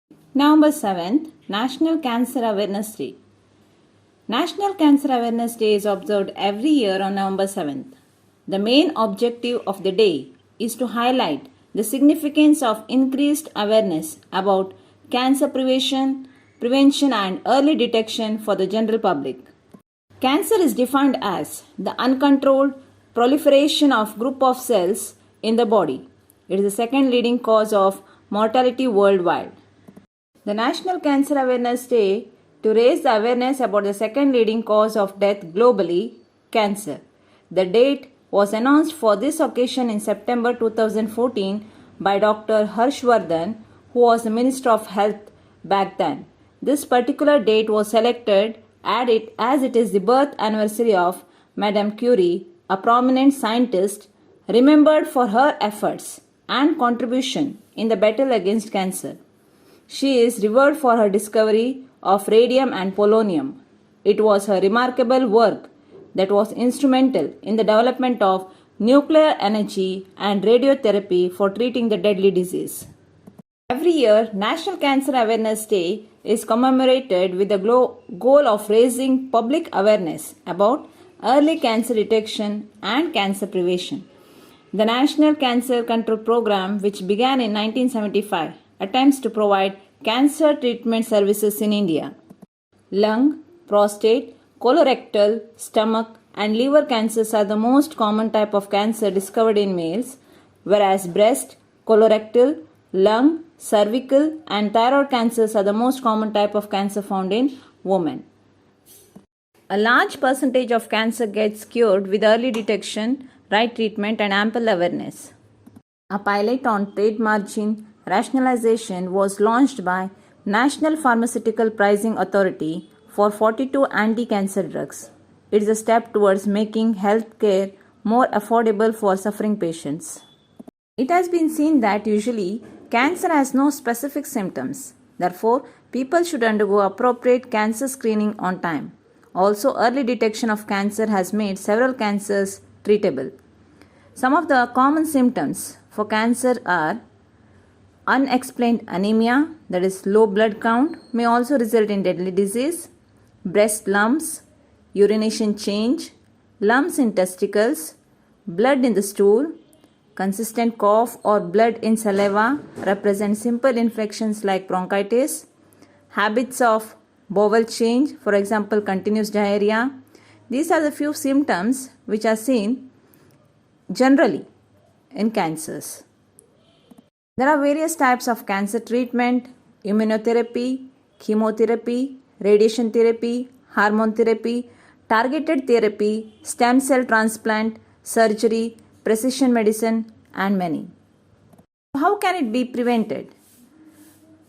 November 7th, National Cancer Awareness Day. National Cancer Awareness Day is observed every year on November 7th. The main objective of the day is to highlight the significance of increased awareness about cancer prevention and early detection for the general public. Cancer is defined as the uncontrolled proliferation of group of cells in the body. It is the second leading cause of mortality worldwide. The National Cancer Awareness Day to raise the awareness about the second leading cause of death globally, cancer. The date was announced for this occasion in September 2014 by Dr. Harshvardhan, who was the Minister of Health back then. This particular date was selected as it is the birth anniversary of Madame Curie, a prominent scientist remembered for her efforts and contribution in the battle against cancer. She is revered for her discovery of radium and polonium. It was her remarkable work that was instrumental in the development of nuclear energy and radiotherapy for treating the deadly disease. Every year, National Cancer Awareness Day is commemorated with the goal of raising public awareness about early cancer detection and cancer prevention. The National Cancer Control Program, which began in 1975, attempts to provide cancer treatment services in India. Lung, prostate, colorectal, stomach, and liver cancers are the most common type of cancer discovered in males, whereas breast, colorectal, lung, cervical, and thyroid cancers are the most common type of cancer found in women. A large percentage of cancer gets cured with early detection, right treatment, and ample awareness. A pilot on trade margin rationalization was launched by National Pharmaceutical Pricing Authority for 42 anti-cancer drugs. It is a step towards making healthcare more affordable for suffering patients. It has been seen that usually cancer has no specific symptoms. Therefore, people should undergo appropriate cancer screening on time. Also, early detection of cancer has made several cancers treatable. Some of the common symptoms for cancer are unexplained anemia, that is low blood count, may also result in deadly disease, breast lumps, urination change, lumps in testicles, blood in the stool, consistent cough or blood in saliva represent simple infections like bronchitis, habits of bowel change, for example, continuous diarrhea. These are the few symptoms which are seen generally in cancers. There are various types of cancer treatment: immunotherapy, chemotherapy, radiation therapy, hormone therapy, targeted therapy, stem cell transplant, surgery, precision medicine, and many. How can it be prevented?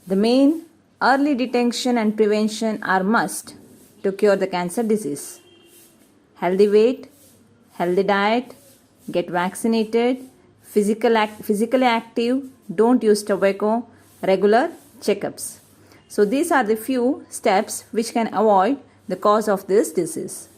The main early detection and prevention are must to cure the cancer disease. Healthy weight, healthy diet, get vaccinated, physically active, don't use tobacco, regular checkups. So these are the few steps which can avoid the cause of this disease.